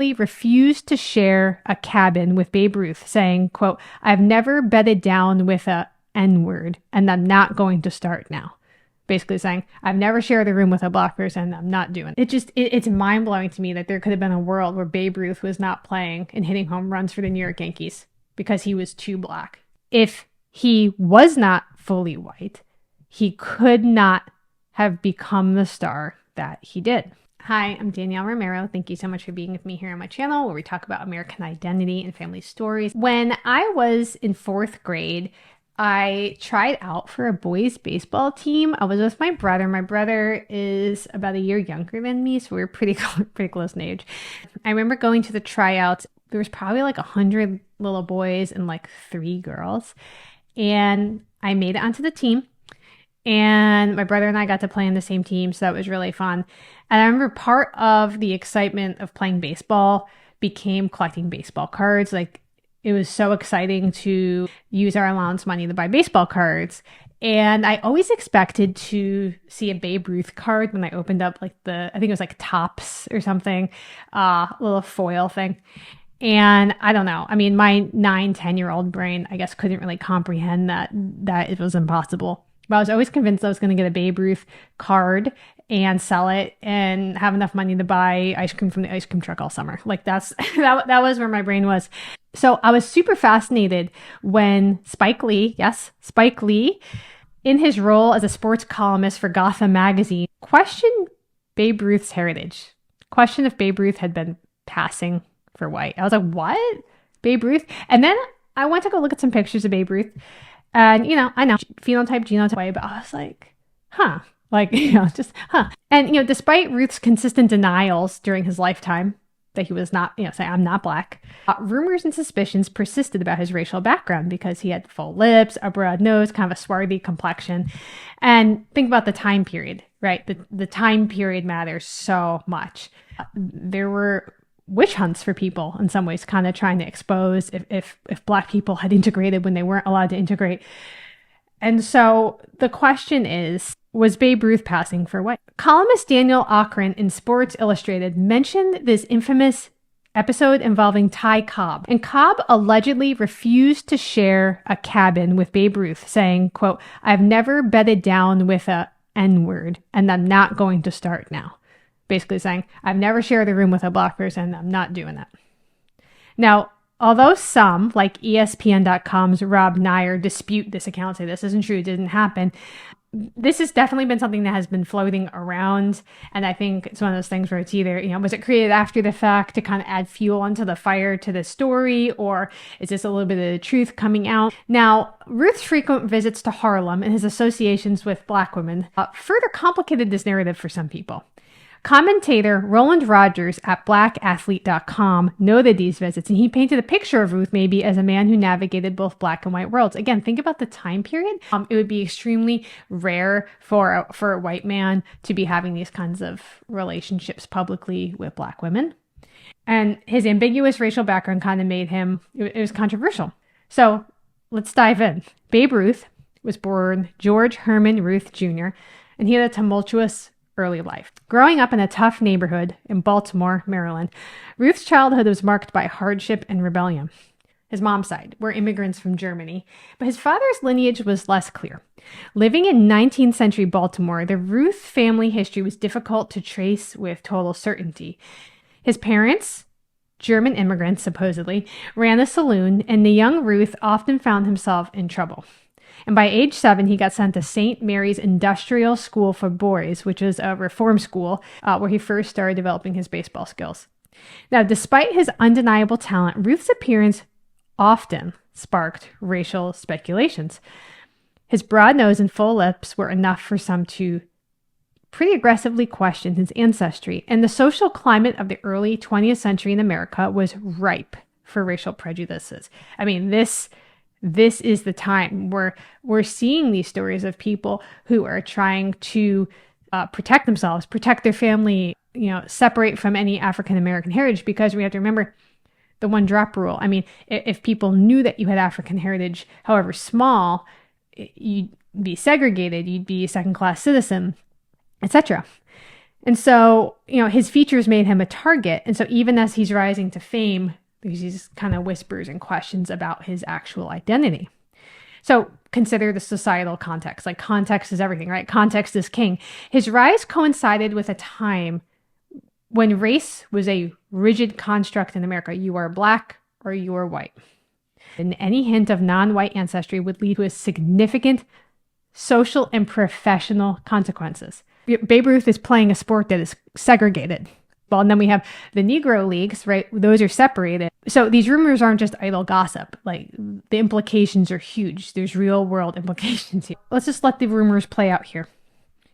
refused to share a cabin with Babe Ruth, saying, quote, "I've never bedded down with a N-word, and I'm not going to start now." Basically saying, I've never shared a room with a black person, I'm not doing it. It's mind-blowing to me that there could have been a world where Babe Ruth was not playing and hitting home runs for the New York Yankees because he was too black. If he was not fully white, he could not have become the star that he did. Hi, I'm Danielle Romero. Thank you so much for being with me here on my channel where we talk about American identity and family stories. When I was in 4th grade, I tried out for a boys baseball team. I was with my brother. My brother is about a year younger than me, so we were pretty close in age. I remember going to the tryouts. There was probably like 100 little boys and like 3 girls. And I made it onto the team. And my brother and I got to play in the same team, so that was really fun. And I remember part of the excitement of playing baseball became collecting baseball cards. Like, it was so exciting to use our allowance money to buy baseball cards. And I always expected to see a Babe Ruth card when I opened up like I think it was like Topps or something, little foil thing. And I don't know. I mean, my 9-10-year-old brain, I guess, couldn't really comprehend that it was impossible. But I was always convinced I was going to get a Babe Ruth card and sell it and have enough money to buy ice cream from the ice cream truck all summer. Like that was where my brain was. So I was super fascinated when Spike Lee, in his role as a sports columnist for Gotham magazine, questioned Babe Ruth's heritage. Questioned if Babe Ruth had been passing for white. I was like, what? Babe Ruth? And then I went to go look at some pictures of Babe Ruth. And, I know phenotype, genotype, but I was like, huh. Like, just, huh. And, despite Ruth's consistent denials during his lifetime that he was not, saying, I'm not black, rumors and suspicions persisted about his racial background because he had full lips, a broad nose, kind of a swarthy complexion. And think about the time period, right? The time period matters so much. There were witch hunts for people in some ways, kind of trying to expose if black people had integrated when they weren't allowed to integrate. And so the question is, was Babe Ruth passing for white? Columnist Danielle Romero in Sports Illustrated mentioned this infamous episode involving Ty Cobb. And Cobb allegedly refused to share a cabin with Babe Ruth, saying, quote, "I've never bedded down with a N-word, and I'm not going to start now." Basically saying, I've never shared a room with a black person, I'm not doing that. Now, although some, like ESPN.com's Rob Nyer, dispute this account, say this isn't true, it didn't happen, this has definitely been something that has been floating around. And I think it's one of those things where it's either, was it created after the fact to kind of add fuel onto the fire to the story, or is this a little bit of the truth coming out? Now, Ruth's frequent visits to Harlem and his associations with black women further complicated this narrative for some people. Commentator Roland Rogers at blackathlete.com noted these visits, and he painted a picture of Ruth maybe as a man who navigated both black and white worlds. Again, think about the time period. It would be extremely rare for a white man to be having these kinds of relationships publicly with black women. And his ambiguous racial background kind of made him, it was controversial. So let's dive in. Babe Ruth was born George Herman Ruth Jr., and he had a tumultuous early life. Growing up in a tough neighborhood in Baltimore, Maryland, Ruth's childhood was marked by hardship and rebellion. His mom's side were immigrants from Germany, but his father's lineage was less clear. Living in 19th century Baltimore, the Ruth family history was difficult to trace with total certainty. His parents, German immigrants supposedly, ran a saloon, and the young Ruth often found himself in trouble. And by age 7, he got sent to St. Mary's Industrial School for Boys, which was a reform school where he first started developing his baseball skills. Now, despite his undeniable talent, Ruth's appearance often sparked racial speculations. His broad nose and full lips were enough for some to pretty aggressively question his ancestry, and the social climate of the early 20th century in America was ripe for racial prejudices. I mean, this is the time where we're seeing these stories of people who are trying to protect themselves, protect their family, separate from any African-American heritage, because we have to remember the one drop rule. I mean, if people knew that you had African heritage, however small, you'd be segregated, you'd be a second-class citizen, etc. And so, his features made him a target. And so even as he's rising to fame, there's these kind of whispers and questions about his actual identity. So consider the societal context. Like, context is everything, right? Context is king. His rise coincided with a time when race was a rigid construct in America. You are black or you are white. And any hint of non-white ancestry would lead to a significant social and professional consequences. Babe Ruth is playing a sport that is segregated. Well, and then we have the Negro Leagues, right? Those are separated. So these rumors aren't just idle gossip. Like, the implications are huge. There's real world implications here. Let's just let the rumors play out here.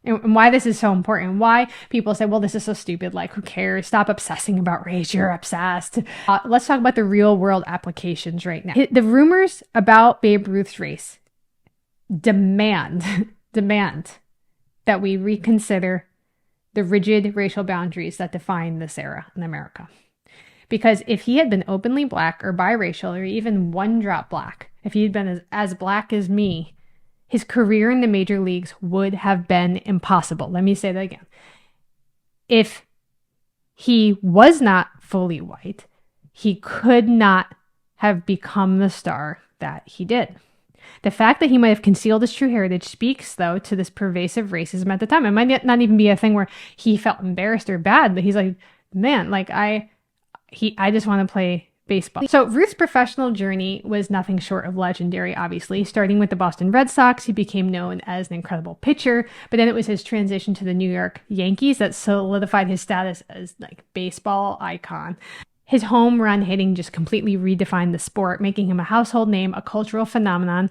And why this is so important. Why people say, well, this is so stupid. Like, who cares? Stop obsessing about race. You're obsessed. Let's talk about the real world applications right now. The rumors about Babe Ruth's race demand that we reconsider the rigid racial boundaries that define this era in America. Because if he had been openly black or biracial or even one drop black, if he had been as black as me, his career in the major leagues would have been impossible. Let me say that again. If he was not fully white, he could not have become the star that he did. The fact that he might have concealed his true heritage speaks, though, to this pervasive racism at the time. It might not even be a thing where he felt embarrassed or bad, but he's like, man, like I just want to play baseball. So Ruth's professional journey was nothing short of legendary, obviously. Starting with the Boston Red Sox, he became known as an incredible pitcher, but then it was his transition to the New York Yankees that solidified his status as like baseball icon. His home run hitting just completely redefined the sport, making him a household name, a cultural phenomenon.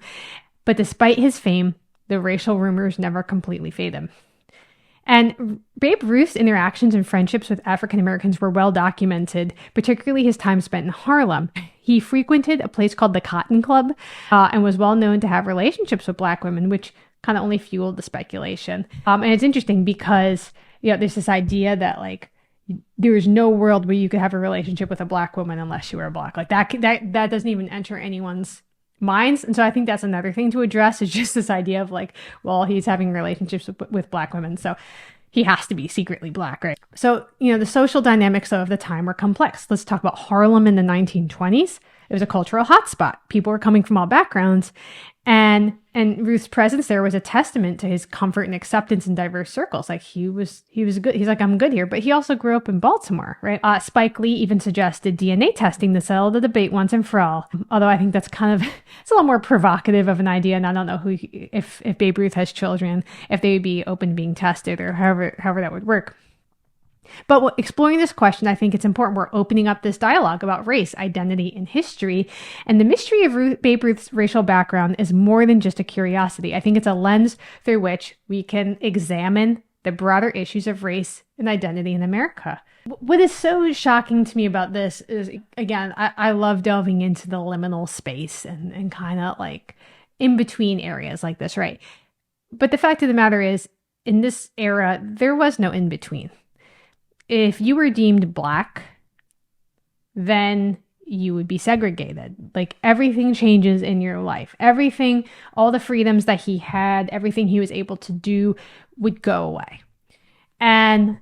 But despite his fame, the racial rumors never completely faded. And Babe Ruth's interactions and friendships with African Americans were well documented, particularly his time spent in Harlem. He frequented a place called the Cotton Club and was well known to have relationships with black women, which kind of only fueled the speculation. And it's interesting because, there's this idea that like, there is no world where you could have a relationship with a black woman unless you were black. Like that doesn't even enter anyone's minds. And so I think that's another thing to address, is just this idea of like, well, he's having relationships with black women, so he has to be secretly black, right? So, the social dynamics of the time were complex. Let's talk about Harlem in the 1920s. It was a cultural hotspot. People were coming from all backgrounds. And Ruth's presence there was a testament to his comfort and acceptance in diverse circles. Like, he was good. He's like, I'm good here. But he also grew up in Baltimore, right? Spike Lee even suggested DNA testing to settle the debate once and for all. Although I think that's kind of, it's a little more provocative of an idea. And I don't know if Babe Ruth has children, if they would be open to being tested or however that would work. But exploring this question, I think it's important. We're opening up this dialogue about race, identity, and history. And the mystery of Babe Ruth's racial background is more than just a curiosity. I think it's a lens through which we can examine the broader issues of race and identity in America. What is so shocking to me about this is, again, I love delving into the liminal space and kind of like in between areas like this, right? But the fact of the matter is, in this era, there was no in between. If you were deemed black, then you would be segregated. Like, everything changes in your life. Everything, all the freedoms that he had, everything he was able to do would go away. And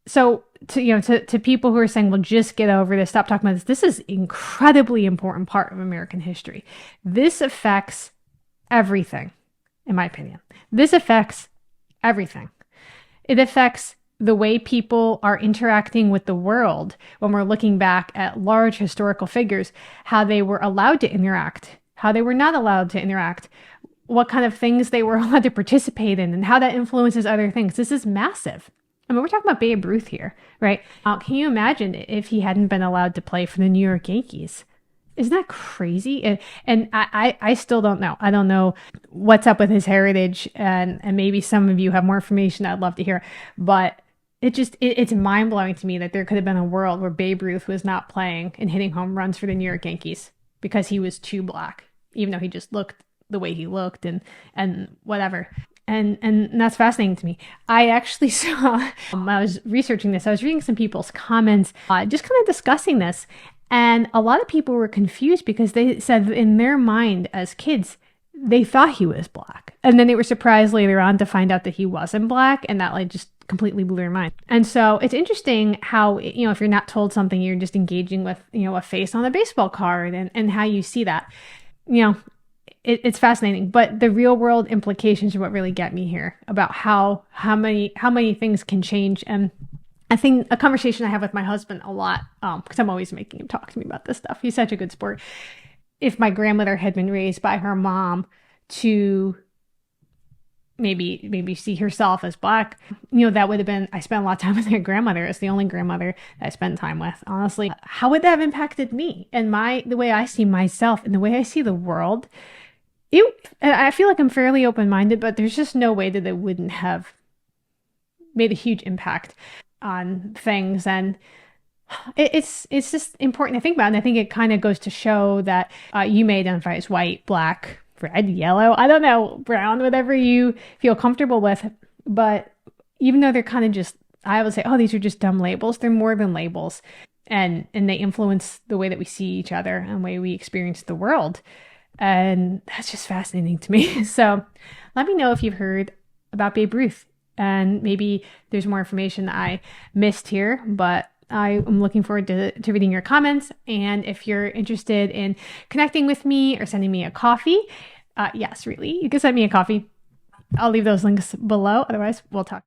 so to people who are saying, well, just get over this, stop talking about this is an incredibly important part of American history. This affects everything, in my opinion. This affects everything. It affects the way people are interacting with the world when we're looking back at large historical figures, how they were allowed to interact, how they were not allowed to interact, what kind of things they were allowed to participate in, and how that influences other things. This is massive. I mean, we're talking about Babe Ruth here, right? Can you imagine if he hadn't been allowed to play for the New York Yankees? Isn't that crazy? And I still don't know. I don't know what's up with his heritage, and maybe some of you have more information I'd love to hear. But it's mind-blowing to me that there could have been a world where Babe Ruth was not playing and hitting home runs for the New York Yankees because he was too black, even though he just looked the way he looked and whatever. And that's fascinating to me. I actually saw, I was researching this, I was reading some people's comments, just kind of discussing this. And a lot of people were confused because they said in their mind as kids, they thought he was black. And then they were surprised later on to find out that he wasn't black. And that like just completely blew their mind. And so it's interesting how, if you're not told something, you're just engaging with, a face on a baseball card and how you see that. It's fascinating, but the real world implications are what really get me here about how many things can change. And I think a conversation I have with my husband a lot, because I'm always making him talk to me about this stuff. He's such a good sport. If my grandmother had been raised by her mom to maybe see herself as Black, that would have been, I spent a lot of time with her grandmother. It's the only grandmother that I spent time with. Honestly, how would that have impacted me and the way I see myself and the way I see the world? I feel like I'm fairly open-minded, but there's just no way that it wouldn't have made a huge impact on things. And it's just important to think about. And I think it kind of goes to show that you may identify as white, Black, red, yellow, I don't know, brown, whatever you feel comfortable with. But even though they're kind of just, I would say, oh, these are just dumb labels, they're more than labels. And they influence the way that we see each other and the way we experience the world. And that's just fascinating to me. So let me know if you've heard about Babe Ruth. And maybe there's more information that I missed here, but I am looking forward to reading your comments. And if you're interested in connecting with me or sending me a coffee, yes, really, you can send me a coffee. I'll leave those links below. Otherwise, we'll talk.